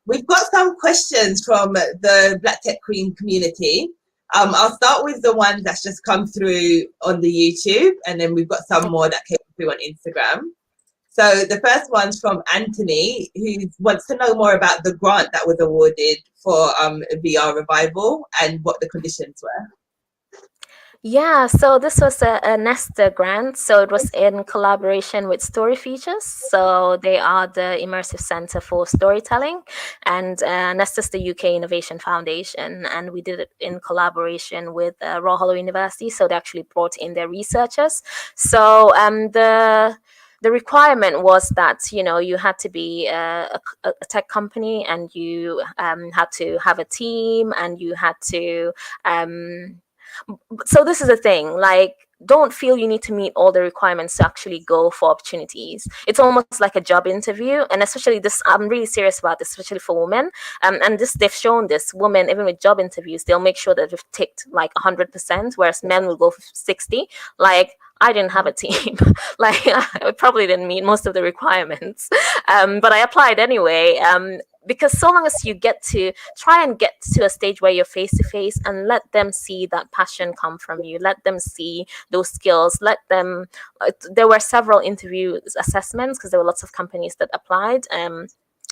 we've got some questions from the Black Tech Queen community. I'll start with the one that's just come through on the YouTube, and then we've got some more that came through on Instagram. So the first one's from Anthony, who wants to know more about the grant that was awarded for VR Revival and what the conditions were.
Yeah, so this was a Nesta grant. So it was in collaboration with Story Features. So they are the immersive center for storytelling, and Nesta is the UK Innovation Foundation, and we did it in collaboration with Royal Hollow University. So they actually brought in their researchers. So the requirement was that you had to be a tech company, and you had to have a team, and you had to so this is the thing, like, don't feel you need to meet all the requirements to actually go for opportunities. It's almost like a job interview, and especially this, I'm really serious about this, especially for women. And this, they've shown this, women, even with job interviews, they'll make sure that they've ticked like 100%, whereas men will go for 60. Like, I didn't have a team. Like, I probably didn't meet most of the requirements, but I applied anyway. Because so long as you get to try and get to a stage where you're face to face, and let them see that passion come from you, let them see those skills, let them there were several interview assessments, because there were lots of companies that applied.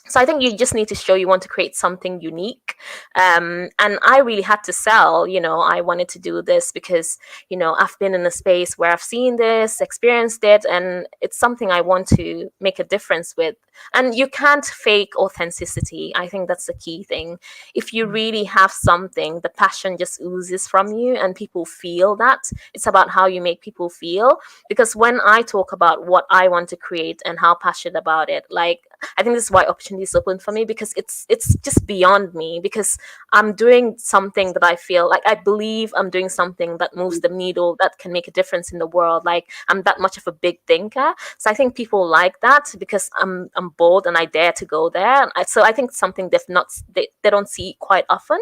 So I think you just need to show you want to create something unique. And I really had to sell, I wanted to do this because, I've been in a space where I've seen this, experienced it, and it's something I want to make a difference with. And you can't fake authenticity. I think that's the key thing. If you really have something, the passion just oozes from you, and people feel that. It's about how you make people feel. Because when I talk about what I want to create and how passionate about it, like, I think this is why opportunities open for me, because it's just beyond me, because I'm doing something that I feel like, I believe I'm doing something that moves the needle, that can make a difference in the world. Like, I'm that much of a big thinker. So I think people like that, because I'm bold and I dare to go there. So I think something they don't see quite often.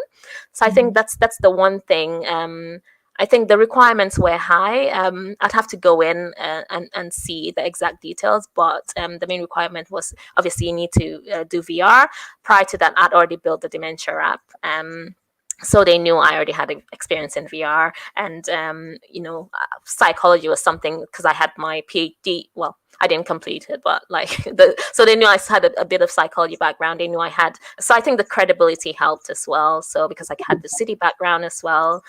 So I think that's the one thing. I think the requirements were high. I'd have to go in and see the exact details, but the main requirement was obviously you need to do VR. Prior to that, I'd already built the dementia app. So they knew I already had experience in VR, and psychology was something because I had my PhD. Well, I didn't complete it, but so they knew I had a bit of psychology background. They knew I had, so I think the credibility helped as well. So because I had the city background as well,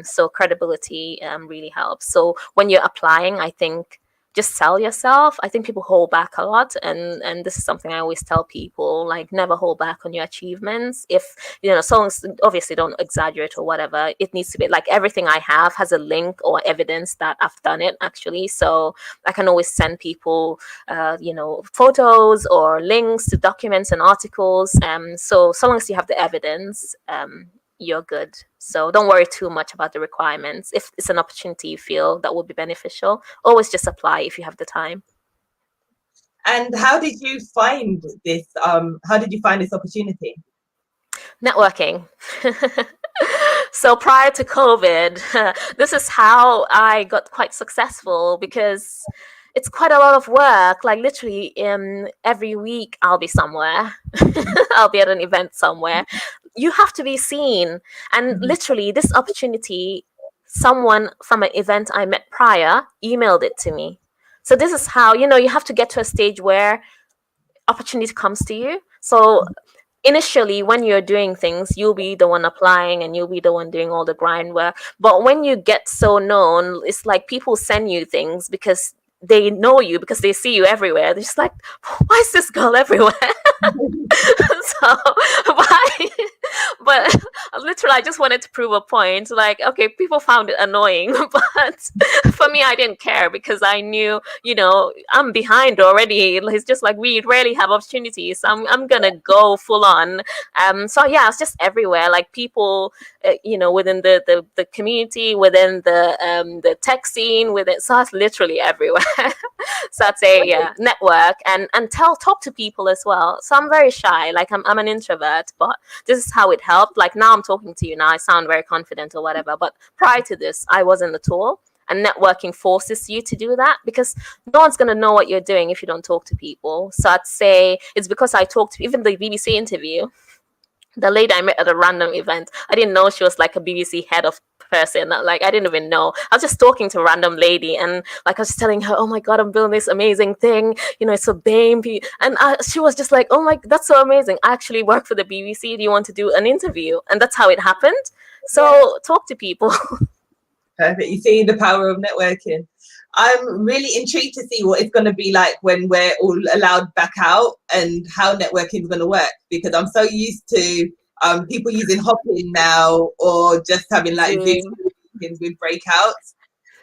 so credibility really helps. So when you're applying, I think just sell yourself. I think people hold back a lot, and this is something I always tell people, like never hold back on your achievements. If songs, obviously don't exaggerate or whatever, it needs to be like everything I have has a link or evidence that I've done it actually. So I can always send people photos or links to documents and articles. So long as you have the evidence, you're good. So don't worry too much about the requirements. If it's an opportunity you feel that would be beneficial, always just apply if you have the time.
And how did you find this? How did you find this opportunity?
Networking. So prior to COVID, this is how I got quite successful, because it's quite a lot of work. Like literally every week I'll be somewhere. I'll be at an event somewhere. You have to be seen. And literally this opportunity, someone from an event I met prior emailed it to me. So this is how, you have to get to a stage where opportunity comes to you. So initially when you're doing things, you'll be the one applying and you'll be the one doing all the grind work. But when you get so known, it's like people send you things because they know you, because they see you everywhere. They're just like, why is this girl everywhere? So why? But literally I just wanted to prove a point. Like, okay, people found it annoying, but for me I didn't care, because I knew, I'm behind already. It's just like we rarely have opportunities, so I'm gonna go full on. So yeah, it's just everywhere, like people within the community, within the tech scene, within, so it's literally everywhere. So I'd say network and talk to people as well. So I'm very shy, like I'm an introvert, but this is how it helped. Like now I'm talking to you now, I sound very confident or whatever, but prior to this I wasn't at all. And networking forces you to do that, because no one's going to know what you're doing if you don't talk to people. So I'd say it's because I talked to, even the BBC interview, the lady I met at a random event, I didn't know she was like a BBC head of person. Like I didn't even know. I was just talking to a random lady, and like I was telling her, oh my god, I'm building this amazing thing, it's a BAME, and she was just like, oh my, that's so amazing, I actually work for the BBC, do you want to do an interview? And that's how it happened. So talk to people.
Perfect. You see the power of networking. I'm really intrigued to see what it's going to be like when we're all allowed back out, and how networking is going to work, because I'm so used to people using Hopin now, or just having like Zoom meetings with breakouts.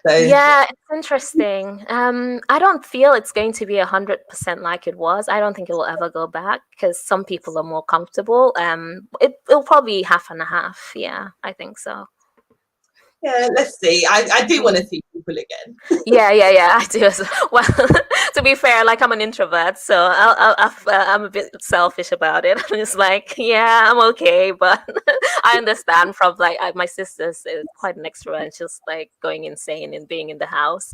So
yeah, it's interesting. I don't feel it's going to be 100% like it was. I don't think it will ever go back, because some people are more comfortable. It'll probably be half and a half. Yeah, I think so.
Yeah, let's see. I do want to see people again.
Yeah, I do as well. To be fair, like I'm an introvert, so I'm a bit selfish about it. I'm just like, yeah, I'm okay, but I understand from like my sister's quite an extrovert. She's like going insane and being in the house.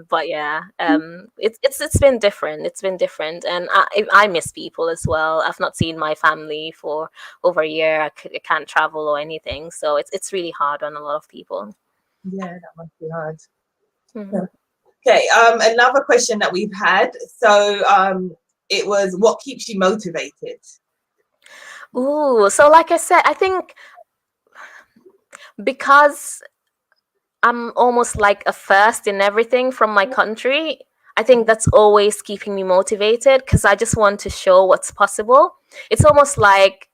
But yeah, it's been different. It's been different, and I miss people as well. I've not seen my family for over a year. I can't travel or anything, so it's really hard on a lot of people.
Yeah, that must be hard.
Mm-hmm.
Okay, another question that we've had. So it was, what keeps you motivated?
Ooh, so like I said, I think because I'm almost like a first in everything from my country, I think that's always keeping me motivated, because I just want to show what's possible. It's almost like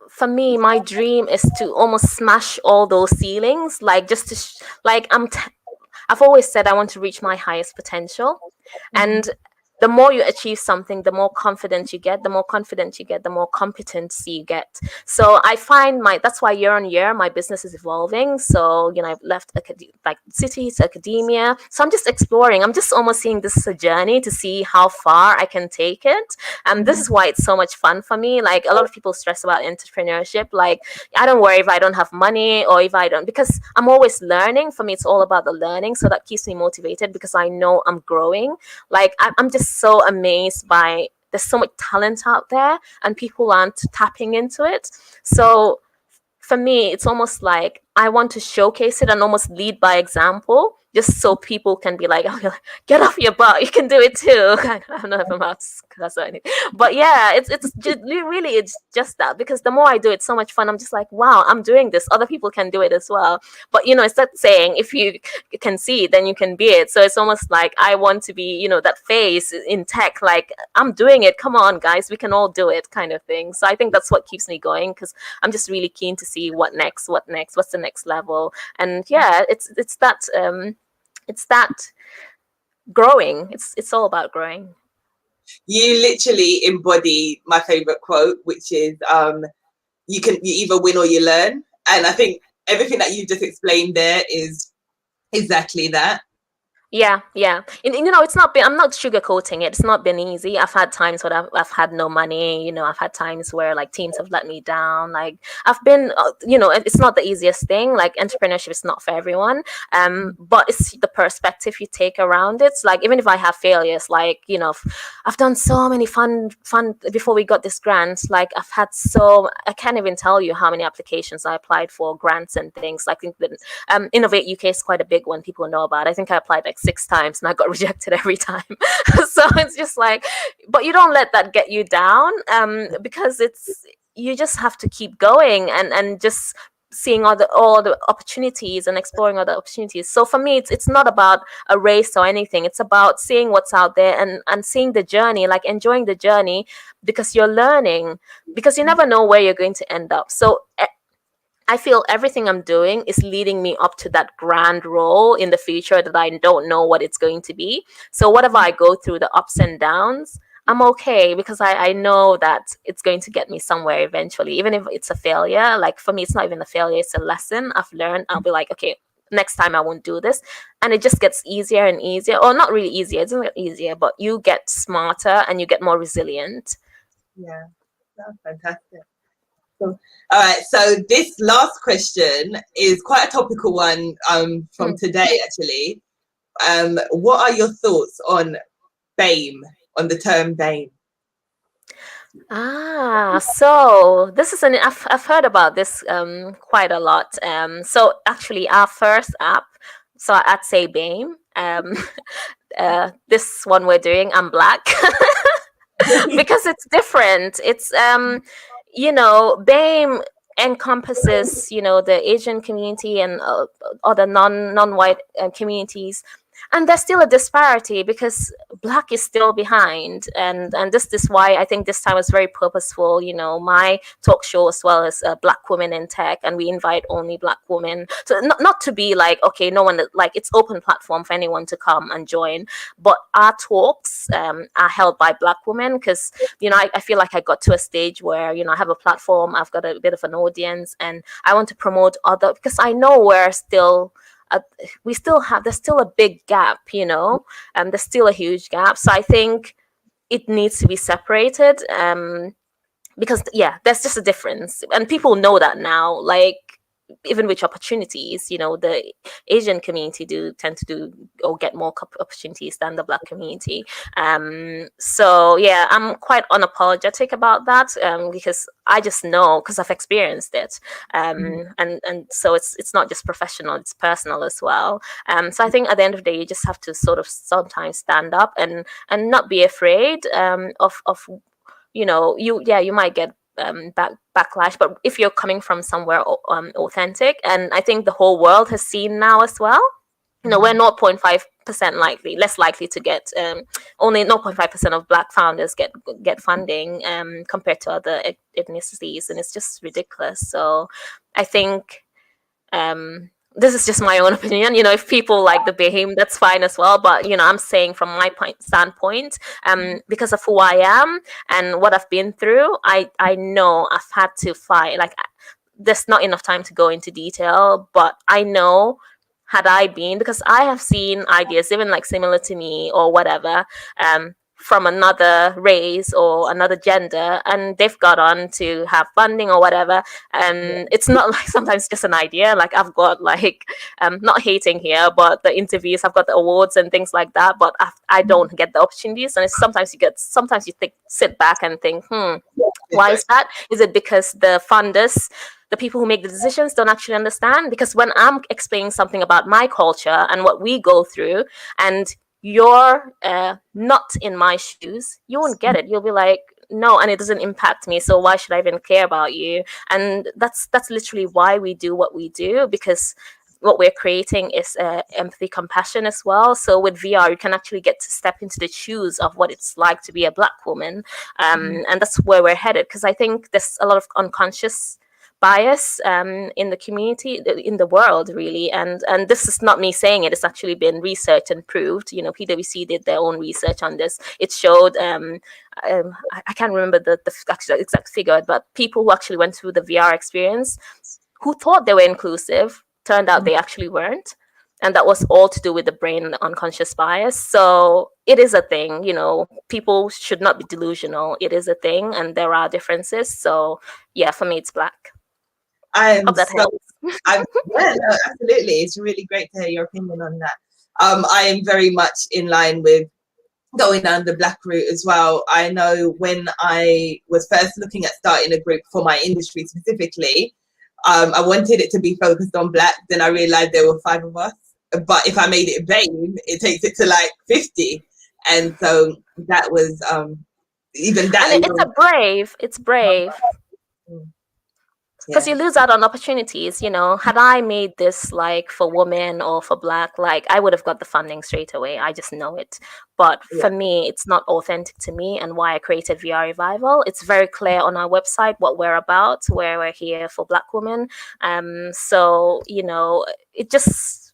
for me, my dream is to almost smash all those ceilings, like just to I've always said I want to reach my highest potential, and the more you achieve something, the more confidence you get, the more confidence you get, the more competency you get. So I find that's why year on year my business is evolving. So I've left like city to academia, so I'm just exploring. I'm just almost seeing this as a journey to see how far I can take it. And this is why it's so much fun for me. Like, a lot of people stress about entrepreneurship, like, I don't worry if I don't have money or if I don't, because I'm always learning. For me, it's all about the learning, so that keeps me motivated because I know I'm growing. Like, I'm just so amazed by, there's so much talent out there and people aren't tapping into it. So for me, it's almost like I want to showcase it and almost lead by example, just so people can be like, oh, get off your butt, you can do it too. I don't know if I'm out to cuss or anything, but yeah, it's just, really, it's just that, because the more I do it, so much fun. I'm just like, wow, I'm doing this. Other people can do it as well. But it's that saying, if you can see it, then you can be it. So it's almost like I want to be, that face in tech, like, I'm doing it. Come on, guys, we can all do it, kind of thing. So I think that's what keeps me going, because I'm just really keen to see what's the next level. And yeah, it's that growing. It's all about growing.
You literally embody my favorite quote, which is you either win or you learn. And I think everything that you just explained there is exactly that.
Yeah. And, it's not been, I'm not sugarcoating it. It's not been easy. I've had times where I've had no money. I've had times where, like, teams have let me down. Like, I've been, it's not the easiest thing. Like, entrepreneurship is not for everyone. But it's the perspective you take around it. So, like, even if I have failures, like, I've done so many fun before we got this grant. Like, I can't even tell you how many applications I applied for, grants and things. Like, I think that Innovate UK is quite a big one people know about. I think I applied like 6 times and I got rejected every time. So it's just like, but you don't let that get you down, because you just have to keep going and just seeing all the opportunities and exploring other opportunities. So for me, it's not about a race or anything. It's about seeing what's out there and seeing the journey, like enjoying the journey, because you're learning, because you never know where you're going to end up. So I feel everything I'm doing is leading me up to that grand role in the future that I don't know what it's going to be. So whatever I go through, the ups and downs, I'm okay, because I know that it's going to get me somewhere eventually, even if it's a failure. Like, for me, it's not even a failure, it's a lesson I've learned. I'll be like, okay, next time I won't do this. And it just gets easier and easier, or not really easier, it doesn't get easier, but you get smarter and you get more resilient.
Yeah, that's fantastic. All right, so this last question is quite a topical one from today, actually. What are your thoughts on BAME, on the term BAME?
So this is I've heard about this quite a lot. So actually, our first app, so I'd say BAME. This one we're doing, I'm Black. Because it's different. It's BAME encompasses the Asian community and other non-white communities, and there's still a disparity because Black is still behind, and this is why I think this time was very purposeful. My talk show as well as Black women in tech, and we invite only Black women, so not to be like, okay, no one, like, it's open platform for anyone to come and join, but our talks are held by Black women, because I feel like I got to a stage where I have a platform, I've got a bit of an audience, and I want to promote other, because I know there's still a big gap, there's still a huge gap. So I think it needs to be separated, because there's just a difference, and people know that now. Like, even with opportunities, the Asian community do tend to do or get more opportunities than the Black community. So yeah, I'm quite unapologetic about that, because I just know, because I've experienced it, and so it's not just professional, it's personal as well. So I think at the end of the day, you just have to sort of sometimes stand up and not be afraid of you might get backlash, but if you're coming from somewhere authentic, and I think the whole world has seen now as well, we're 0.5% less likely to get only 0.5% of Black founders get funding compared to other ethnicities, and it's just ridiculous. So I think this is just my own opinion. If people like the Behem, that's fine as well. But I'm saying from my standpoint, because of who I am and what I've been through, I know I've had to fight. Like, there's not enough time to go into detail, but I know, had I been, because I have seen ideas even like similar to me or whatever, from another race or another gender, and they've got on to have funding or whatever, and it's not like sometimes just an idea. Like, I've got like, not hating here, but the interviews, I've got the awards and things like that, but I don't get the opportunities. And it's sometimes you think, sit back and think, why is that? Is it because the funders, the people who make the decisions, don't actually understand? Because when I'm explaining something about my culture and what we go through, and you're not in my shoes, you won't get it. You'll be like, no, and it doesn't impact me, so why should I even care about you? And that's literally why we do what we do, because what we're creating is empathy, compassion as well. So with VR, you can actually get to step into the shoes of what it's like to be a Black woman, and that's where we're headed. Because I think there's a lot of unconscious bias in the community, in the world, really. And this is not me saying it. It's actually been researched and proved. PwC did their own research on this. It showed, I can't remember the exact figure, but people who actually went through the VR experience, who thought they were inclusive, turned out they actually weren't. And that was all to do with the brain and the unconscious bias. So it is a thing. People should not be delusional. It is a thing, and there are differences. So yeah, for me, it's Black. Hope that helps.
Yeah, no, absolutely. It's really great to hear your opinion on that. I am very much in line with going down the Black route as well. I know when I was first looking at starting a group for my industry specifically, I wanted it to be focused on Black. Then I realized there were 5 of us. But if I made it Babe, it takes it to like 50. And so that was even that.
And it's brave. Because you lose out on opportunities. Had I made this like for women or for Black, like, I would have got the funding straight away. I just know it. But for me, it's not authentic to me, and why I created VR Revival. It's very clear on our website what we're about, where we're here for Black women. So it just,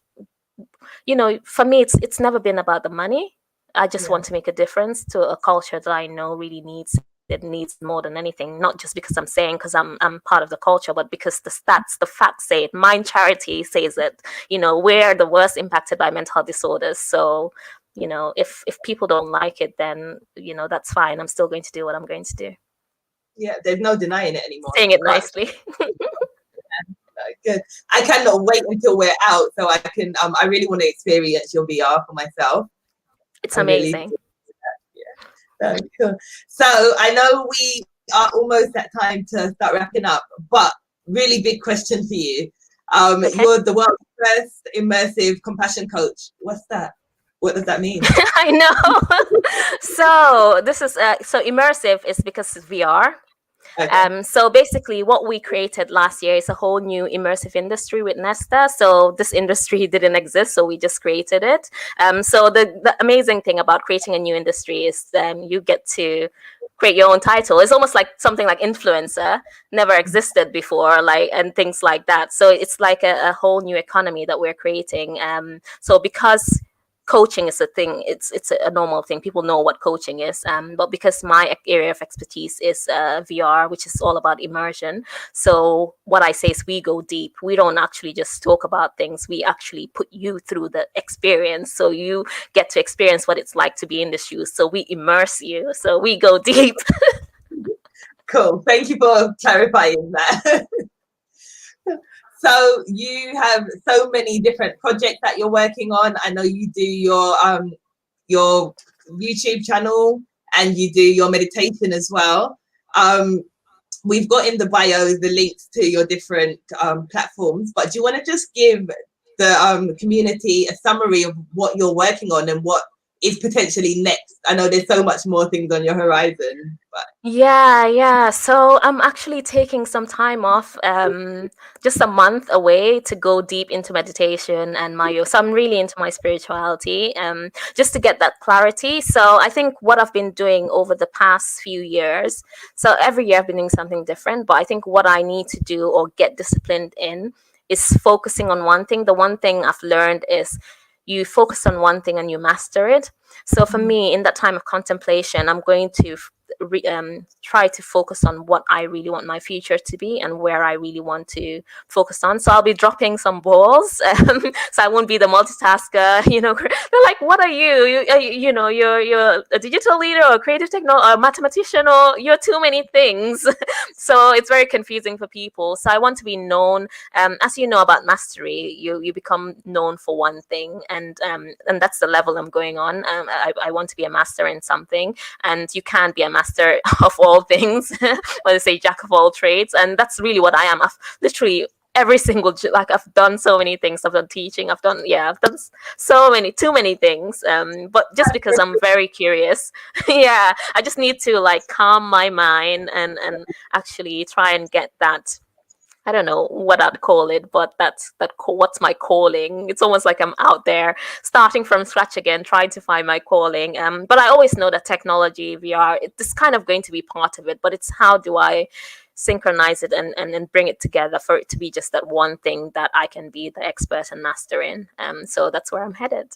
for me, it's never been about the money. I just want to make a difference to a culture that I know really needs more than anything, not just because I'm saying, because I'm part of the culture, but because the facts say it. Mind Charity says it. We're the worst impacted by mental health disorders. So, if people don't like it, then that's fine. I'm still going to do what I'm going to do.
Yeah, there's no denying it anymore.
Saying it nicely.
Good. I cannot wait until we're out, so I can. I really want to experience your VR for myself.
It's amazing.
Really, cool. So I know we are almost at time to start wrapping up, but really big question for you. Okay. You're the world's first immersive compassion coach. What's that? What does that mean?
I know. So this is so immersive is because it's VR. Okay. So basically what we created last year is a whole new immersive industry with Nesta. So this industry didn't exist, so we just created it. So the amazing thing about creating a new industry is you get to create your own title. It's almost like something like influencer, never existed before, and things like that. So it's like a whole new economy that we're creating. So because coaching is a thing, it's a normal thing, people know what coaching is, but because my area of expertise is VR, which is all about immersion, so what I say is we go deep. We don't actually just talk about things, we actually put you through the experience, so you get to experience what it's like to be in the shoes. So we immerse you, so we go deep.
Cool, thank you for clarifying that. So you have so many different projects that you're working on. I know you do your YouTube channel and you do your meditation as well. We've got in the bio the links to your different platforms, but do you want to just give the community a summary of what you're working on and what is potentially next? I know there's so much more things on your horizon. But
yeah, so I'm actually taking some time off, just a month away, to go deep into meditation and my yoga. So I'm really into my spirituality, just to get that clarity. So I think what I've been doing over the past few years, so every year I've been doing something different, but I think what I need to do or get disciplined in is focusing on one thing. The one thing I've learned is you focus on one thing and you master it. So for me, in that time of contemplation, I'm going to try to focus on what I really want my future to be and where I really want to focus on. So I'll be dropping some balls, so I won't be the multitasker. They're like, "What are you? You're a digital leader or a creative technologist or a mathematician, or you're too many things." So it's very confusing for people. So I want to be known. As you know about mastery, you become known for one thing, and that's the level I'm going on. I want to be a master in something, and you can't be a master of all things. When they say jack of all trades, and that's really what I am. I've literally every single, like, I've done so many things. I've done teaching. I've done too many things. But just because I'm very curious, yeah, I just need to like calm my mind and actually try and get that. I don't know what I'd call it, but what's my calling. It's almost like I'm out there starting from scratch again, trying to find my calling. But I always know that technology, VR, it's kind of going to be part of it, but it's how do I synchronize it and bring it together for it to be just that one thing that I can be the expert and master in. So that's where I'm headed.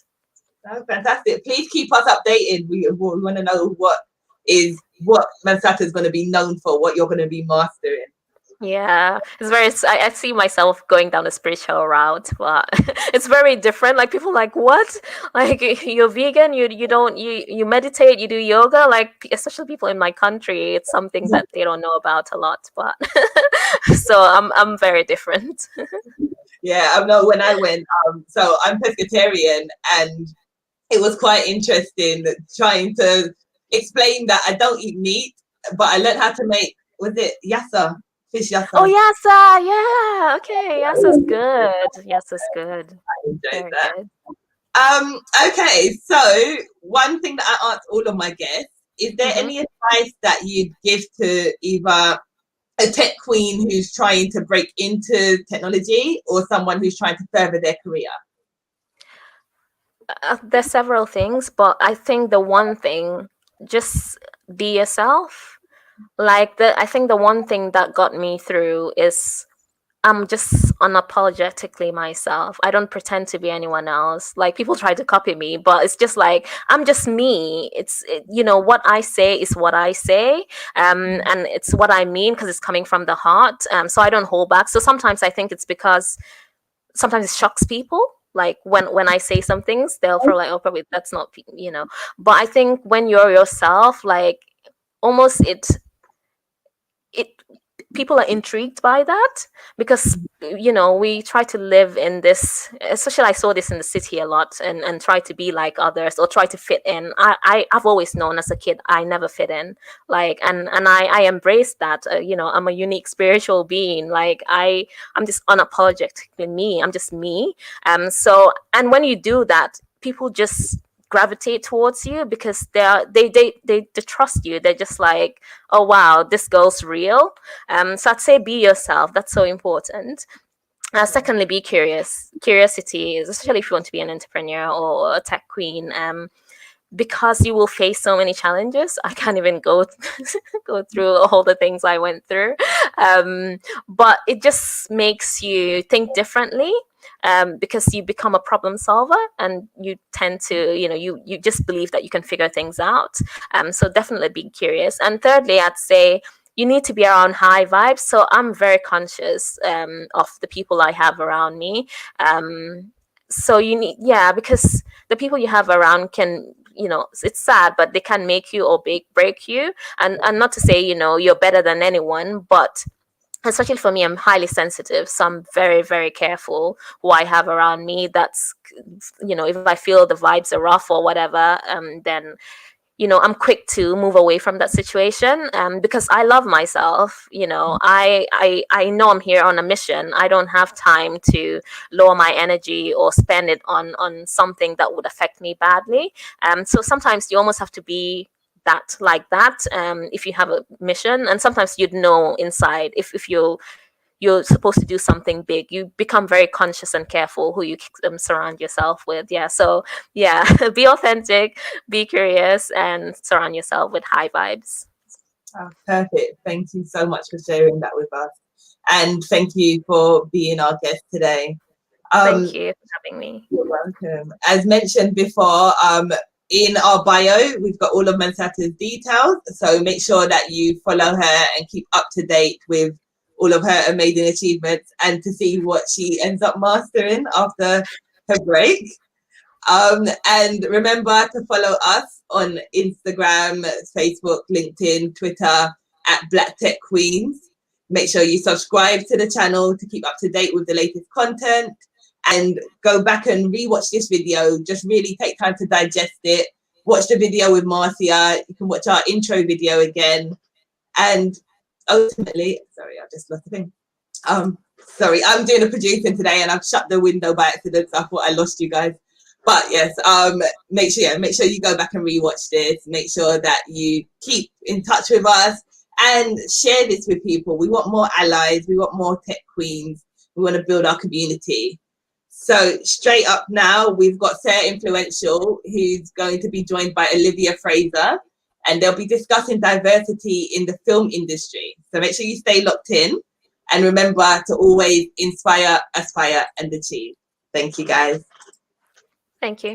Oh, fantastic. Please keep us updated. We want to know what Mansata is going to be known for, what you're going to be mastering.
Yeah, it's very. I see myself going down a spiritual route, but it's very different. Like people like, what? Like you're vegan? You don't you meditate? You do yoga? Like especially people in my country, it's something that they don't know about a lot. But so I'm very different.
Yeah, I know when I went. So I'm pescatarian, and it was quite interesting trying to explain that I don't eat meat, but I learned how to make, was it yassa? Fish yassa.
Oh, yassa, yeah. Okay, yassa's good. Yassa's good.
I enjoyed
Very
that.
good.
Okay, so one thing that I ask all of my guests, is there any advice that you'd give to either a tech queen who's trying to break into technology or someone who's trying to further their career?
There's several things, but I think the one thing, just be yourself. Like I think the one thing that got me through is I'm just unapologetically myself. I don't pretend to be anyone else. Like people try to copy me, but it's just like I'm just me. What I say is what I say, and it's what I mean because it's coming from the heart. So I don't hold back. So sometimes I think it's because sometimes it shocks people. Like when I say some things, they'll feel like, oh, probably that's not, But I think when you're yourself, like almost it people are intrigued by that because we try to live in this, especially I saw this in the city a lot, and try to be like others or try to fit in. I've always known as a kid I never fit in, like, and I embrace that. I'm a unique spiritual being. Like I'm just unapologetically me. I'm just me. So, and when you do that, people just gravitate towards you because they trust you. They're just like, oh wow, this girl's real. So I'd say be yourself. That's so important. Secondly, be curious. Curiosity is, especially if you want to be an entrepreneur or a tech queen, because you will face so many challenges. I can't even go go through all the things I went through, but it just makes you think differently. Because you become a problem solver and you tend to, you just believe that you can figure things out. So definitely be curious. And thirdly, I'd say you need to be around high vibes. So I'm very conscious of the people I have around me. So you need, because the people you have around can, it's sad, but they can make you or break you. And not to say, you're better than anyone, but especially for me, I'm highly sensitive, so I'm very, very careful who I have around me. That's, if I feel the vibes are rough or whatever, then I'm quick to move away from that situation, because I love myself. I know I'm here on a mission. I don't have time to lower my energy or spend it on something that would affect me badly. So sometimes you almost have to be like that, if you have a mission, and sometimes you'd know inside if you're supposed to do something big, you become very conscious and careful who you surround yourself with. Be authentic, be curious, and surround yourself with high vibes.
Oh, perfect. Thank you so much for sharing that with us. And thank you for being our guest today.
Thank you for having me.
You're welcome. As mentioned before, in our bio, we've got all of Mansata's details. So make sure that you follow her and keep up to date with all of her amazing achievements and to see what she ends up mastering after her break. And remember to follow us on Instagram, Facebook, LinkedIn, Twitter at Black Tech Queens. Make sure you subscribe to the channel to keep up to date with the latest content, and go back and rewatch this video. Just really take time to digest it. Watch the video with Marcia. You can watch our intro video again. And ultimately, sorry, I just lost the thing. Sorry, I'm doing a producing today and I've shut the window by accident, so I thought I lost you guys. But yes, make sure you go back and rewatch this. Make sure that you keep in touch with us and share this with people. We want more allies. We want more tech queens. We want to build our community. So straight up now, we've got Sarah Influential, who's going to be joined by Olivia Fraser, and they'll be discussing diversity in the film industry. So make sure you stay locked in, and remember to always inspire, aspire, and achieve. Thank you, guys.
Thank you.